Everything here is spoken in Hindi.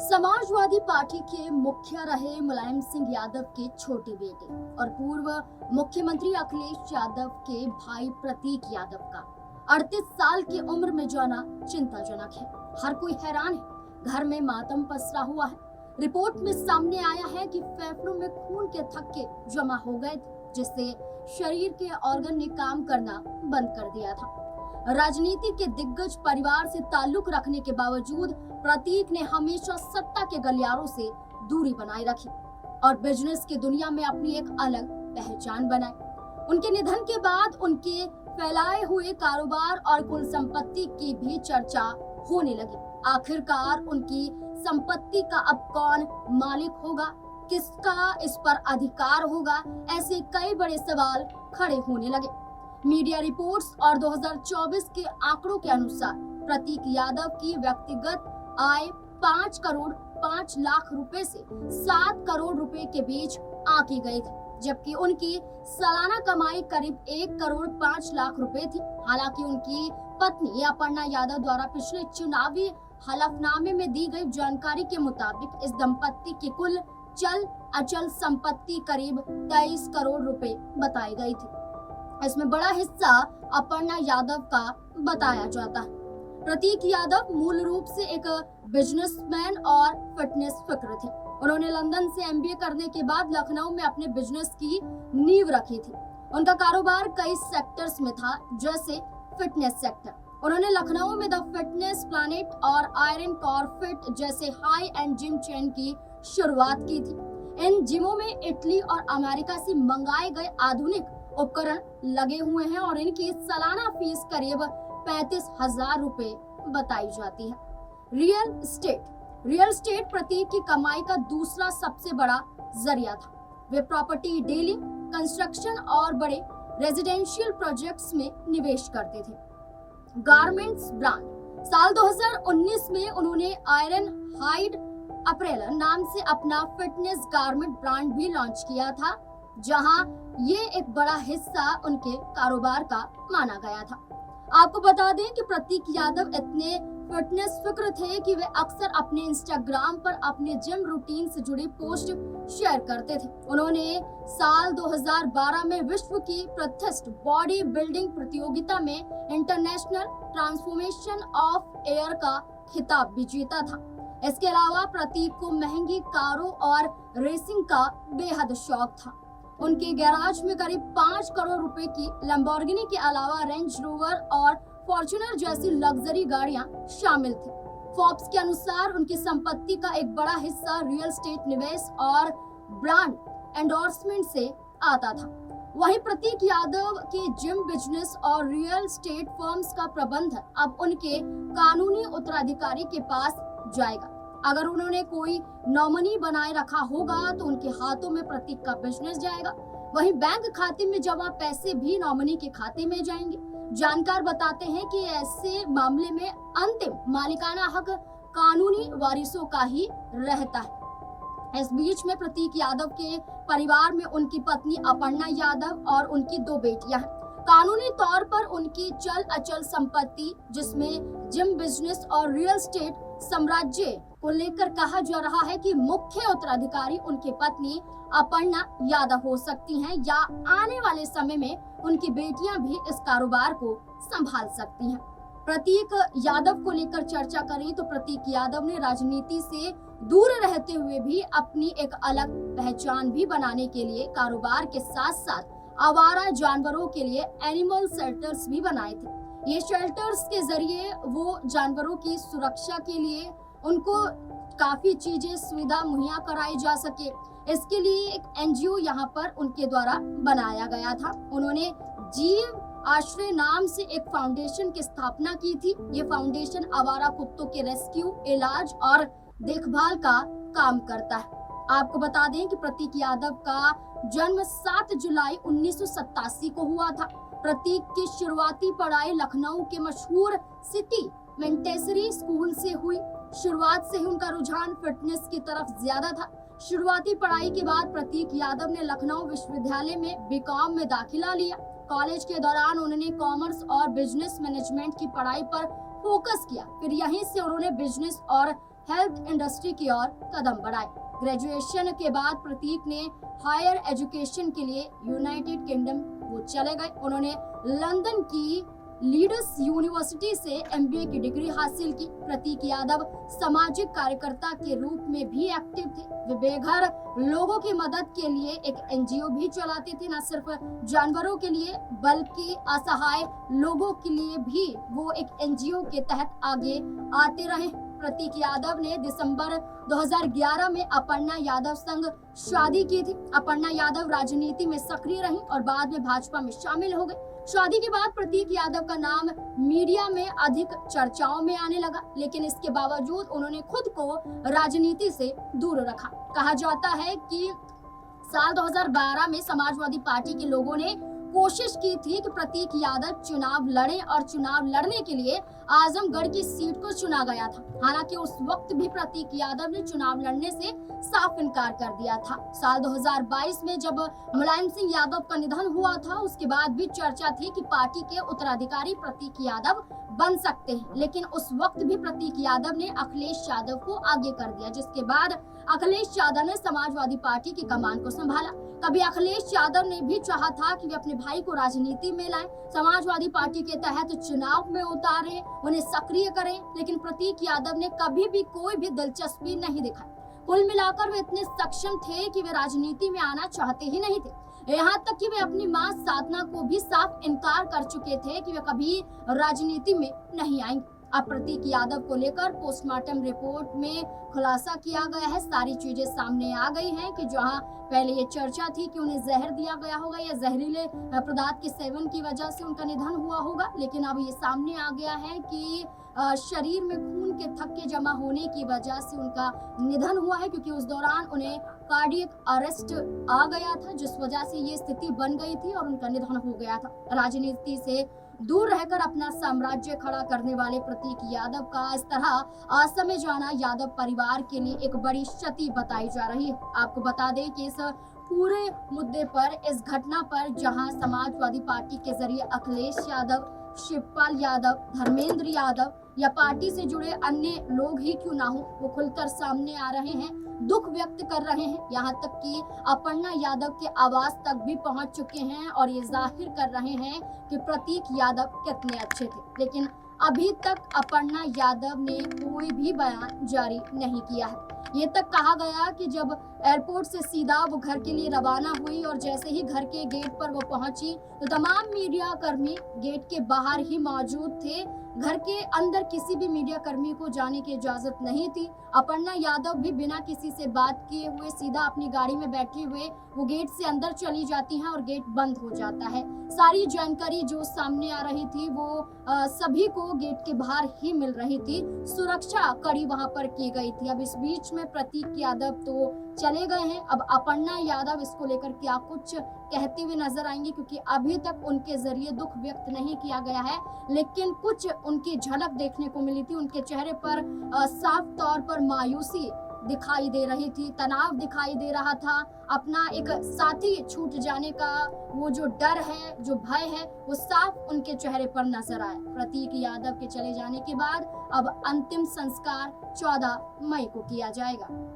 समाजवादी पार्टी के मुखिया रहे मुलायम सिंह यादव के छोटे बेटे और पूर्व मुख्यमंत्री अखिलेश यादव के भाई प्रतीक यादव का 38 साल की उम्र में जाना चिंताजनक है। हर कोई हैरान है। घर में मातम पसरा हुआ है। रिपोर्ट में सामने आया है कि फेफड़ों में खून के थक्के जमा हो गए थे, जिससे शरीर के ऑर्गन ने काम करना बंद कर दिया था। राजनीति के दिग्गज परिवार से ताल्लुक रखने के बावजूद प्रतीक ने हमेशा सत्ता के गलियारों से दूरी बनाए रखी और बिजनेस की दुनिया में अपनी एक अलग पहचान बनाई। उनके निधन के बाद उनके फैलाए हुए कारोबार और कुल संपत्ति की भी चर्चा होने लगी। आखिरकार उनकी संपत्ति का अब कौन मालिक होगा, किसका इस पर अधिकार होगा, ऐसे कई बड़े सवाल खड़े होने लगे। मीडिया रिपोर्ट्स और 2024 के आंकड़ों के अनुसार प्रतीक यादव की व्यक्तिगत आय 5 करोड़ 5 लाख रुपए से 7 करोड़ रुपए के बीच आंकी गई थी, जबकि उनकी सालाना कमाई करीब 1 करोड़ 5 लाख रुपए थी। हालांकि उनकी पत्नी अपर्णा यादव द्वारा पिछले चुनावी हलफनामे में दी गई जानकारी के मुताबिक इस दंपत्ति की कुल चल अचल संपत्ति करीब 23 करोड़ रुपए बताई गई थी। इसमें बड़ा हिस्सा अपर्णा यादव का बताया जाता है। प्रतीक यादव मूल रूप से एक बिजनेसमैन और फिटनेस फिक्र थे। उन्होंने लंदन से एमबीए करने के बाद लखनऊ में अपने बिजनेस की नींव रखी थी। उनका कारोबार कई सेक्टर्स में था, जैसे फिटनेस सेक्टर। उन्होंने लखनऊ में द फिटनेस प्लैनेट और आयरन कॉर फिट जैसे हाई एंड जिम चेन की शुरुआत की थी। इन जिमों में इटली और अमेरिका से मंगाए गए आधुनिक उपकरण लगे हुए हैं और इनकी सालाना फीस करीब 35,000 रुपए बताई जाती है। रियल एस्टेट प्रतीक की कमाई का दूसरा सबसे बड़ा जरिया था। वे प्रॉपर्टी डीलिंग, कंस्ट्रक्शन और बड़े रेजिडेंशियल प्रोजेक्ट्स में निवेश करते थे। गारमेंट्स ब्रांड साल 2019 में उन्होंने आयरन हाइड अपरेल नाम से अपना फिटनेस गारमेंट ब्रांड भी लॉन्च किया था, जहां ये एक बड़ा हिस्सा उनके कारोबार का माना गया था। आपको बता दें कि प्रतीक यादव इतने फिटनेस फिक्र थे कि वे अक्सर अपने इंस्टाग्राम पर अपने जिम रूटीन से जुड़ी पोस्ट शेयर करते थे। उन्होंने साल 2012 में विश्व की प्रतिष्ठित बॉडी बिल्डिंग प्रतियोगिता में इंटरनेशनल ट्रांसफॉर्मेशन ऑफ एयर का खिताब भी जीता था। इसके अलावा प्रतीक को महंगी कारों और रेसिंग का बेहद शौक था। उनके गैराज में करीब 5 करोड़ रुपए की लैम्बोर्गिनी के अलावा रेंज रोवर और फॉर्च्यूनर जैसी लग्जरी गाड़ियां शामिल थी। फोर्ब्स के अनुसार उनकी संपत्ति का एक बड़ा हिस्सा रियल एस्टेट निवेश और ब्रांड एंडोर्समेंट से आता था। वहीं प्रतीक यादव के जिम बिजनेस और रियल एस्टेट फर्म्स का प्रबंधन अब उनके कानूनी उत्तराधिकारी के पास जाएगा। अगर उन्होंने कोई नॉमिनी बनाए रखा होगा तो उनके हाथों में प्रतीक का बिजनेस जाएगा। वहीं बैंक खाते में जमा पैसे भी नॉमिनी के खाते में जाएंगे। जानकार बताते हैं कि ऐसे मामले में अंतिम मालिकाना हक कानूनी वारिसों का ही रहता है। इस बीच में प्रतीक यादव के परिवार में उनकी पत्नी अपर्णा यादव और उनकी 2 बेटियां हैं। कानूनी तौर पर उनकी चल अचल संपत्ति, जिसमें जिम बिजनेस और रियल एस्टेट साम्राज्य को लेकर कहा जा रहा है कि मुख्य उत्तराधिकारी उनकी पत्नी अपर्णा यादव हो सकती हैं या आने वाले समय में उनकी बेटियां भी इस कारोबार को संभाल सकती हैं। प्रतीक यादव को लेकर चर्चा करें तो प्रतीक यादव ने राजनीति से दूर रहते हुए भी अपनी एक अलग पहचान भी बनाने के लिए कारोबार के साथ साथ आवारा जानवरों के लिए एनिमल शेल्टर्स भी बनाए थे। ये शेल्टर्स के जरिए वो जानवरों की सुरक्षा के लिए उनको काफी चीजें सुविधा मुहैया कराई जा सके, इसके लिए एक एनजीओ यहाँ पर उनके द्वारा बनाया गया था। उन्होंने जीव आश्रय नाम से एक फाउंडेशन की स्थापना की थी। ये फाउंडेशन आवारा कुत्तों के रेस्क्यू, इलाज और देखभाल का काम करता है। आपको बता दें कि प्रतीक यादव का जन्म 7 जुलाई 1987 को हुआ था। प्रतीक की शुरुआती पढ़ाई लखनऊ के मशहूर सिटी मेंटेसरी स्कूल से हुई। शुरुआत से ही उनका रुझान फिटनेस की तरफ ज्यादा था। शुरुआती पढ़ाई के बाद प्रतीक यादव ने लखनऊ विश्वविद्यालय में बीकॉम में दाखिला लिया। कॉलेज के दौरान उन्होंने कॉमर्स और बिजनेस मैनेजमेंट की पढ़ाई पर फोकस किया। फिर यहीं से उन्होंने बिजनेस और हेल्थ इंडस्ट्री की ओर कदम बढ़ाए। ग्रेजुएशन के बाद प्रतीक ने हायर एजुकेशन के लिए यूनाइटेड किंगडम वो चले गए। उन्होंने लंदन की लीड्स यूनिवर्सिटी से एमबीए की डिग्री हासिल की। प्रतीक यादव सामाजिक कार्यकर्ता के रूप में भी एक्टिव थे। वे बेघर लोगों की मदद के लिए एक एनजीओ भी चलाते थे। न सिर्फ जानवरों के लिए बल्कि असहाय लोगों के लिए भी वो एक एनजीओ के तहत आगे आते रहे। प्रतीक यादव ने दिसंबर 2011 में अपर्णा यादव संग शादी की थी। अपर्णा यादव राजनीति में सक्रिय रही और बाद में भाजपा में शामिल हो गई। शादी के बाद प्रतीक यादव का नाम मीडिया में अधिक चर्चाओं में आने लगा, लेकिन इसके बावजूद उन्होंने खुद को राजनीति से दूर रखा। कहा जाता है कि साल 2012 में समाजवादी पार्टी के लोगों ने कोशिश की थी कि प्रतीक यादव चुनाव लड़े और चुनाव लड़ने के लिए आजमगढ़ की सीट को चुना गया था। हालांकि उस वक्त भी प्रतीक यादव ने चुनाव लड़ने से साफ इनकार कर दिया था। साल 2022 में जब मुलायम सिंह यादव का निधन हुआ था, उसके बाद भी चर्चा थी कि पार्टी के उत्तराधिकारी प्रतीक यादव बन सकते हैं, लेकिन उस वक्त भी प्रतीक यादव ने अखिलेश यादव को आगे कर दिया, जिसके बाद अखिलेश यादव ने समाजवादी पार्टी की कमान को संभाला। कभी अखिलेश यादव ने भी चाहा था कि वे अपने भाई को राजनीति में लाएं, समाजवादी पार्टी के तहत चुनाव में उतारें, उन्हें सक्रिय करें, लेकिन प्रतीक यादव ने कभी भी कोई भी दिलचस्पी नहीं दिखाई। कुल मिलाकर वे इतने सक्षम थे कि वे राजनीति में आना चाहते ही नहीं थे। यहाँ तक कि वे अपनी मां साधना को भी साफ इनकार कर चुके थे कि वे कभी राजनीति में नहीं आएंगे। अब प्रतीक यादव को लेकर पोस्टमार्टम रिपोर्ट में खुलासा किया गया है। सारी चीजें सामने आ गई हैं कि जहां पहले ये चर्चा थी कि उन्हें जहर दिया गया होगा या जहरीले पदार्थ के सेवन की वजह से उनका निधन हुआ होगा, लेकिन अब ये सामने आ गया है कि शरीर में खून के थक्के जमा होने की वजह से उनका निधन हुआ है, क्योंकि उस दौरान उन्हें कार्डियक अरेस्ट आ गया था, जिस वजह से ये स्थिति बन गई थी और उनका निधन हो गया था। राजनीति से दूर रहकर अपना साम्राज्य खड़ा करने वाले प्रतीक यादव का इस तरह असमय जाना यादव परिवार के लिए एक बड़ी क्षति बताई जा रही है। आपको बता दें कि इस पूरे मुद्दे पर, इस घटना पर, जहां समाजवादी पार्टी के जरिए अखिलेश यादव, शिवपाल यादव, धर्मेंद्र यादव या पार्टी से जुड़े अन्य लोग ही क्यों ना हो, वो खुलकर सामने आ रहे हैं, दुख व्यक्त कर रहे हैं। यहाँ तक कि अपर्णा यादव के आवाज तक भी पहुंच चुके हैं और ये जाहिर कर रहे हैं कि प्रतीक यादव कितने अच्छे थे, लेकिन अभी तक अपर्णा यादव ने कोई भी बयान जारी नहीं किया है। ये तक कहा गया कि जब एयरपोर्ट से सीधा वो घर के लिए रवाना हुई और जैसे ही घर के गेट पर वो पहुंची तो तमाम मीडिया कर्मी गेट के बाहर ही मौजूद थे। घर के अंदर किसी भी मीडिया कर्मी को जाने की इजाजत नहीं थी। अपर्णा यादव भी बिना किसी से बात किए हुए सीधा अपनी गाड़ी में बैठे हुए वो गेट से अंदर चली जाती हैं और गेट बंद हो जाता है। सारी जानकारी जो सामने आ रही थी वो सभी को गेट के बाहर ही मिल रही थी। सुरक्षा कड़ी वहां पर की गई थी। अब इस बीच में प्रतीक यादव तो चले गए हैं, अब अपर्णा यादव इसको लेकर क्या कुछ कहते हुए नजर आएंगे, क्योंकि अभी तक उनके जरिए दुख व्यक्त नहीं किया गया है, लेकिन कुछ उनकी झलक देखने को मिली थी। उनके चेहरे पर साफ तौर पर मायूसी दिखाई दे रही थी, तनाव दिखाई दे रहा था। अपना एक साथी छूट जाने का वो जो डर है, जो भय है, वो साफ उनके चेहरे पर नजर आया। प्रतीक यादव के चले जाने के बाद अब अंतिम संस्कार 14 मई को किया जाएगा।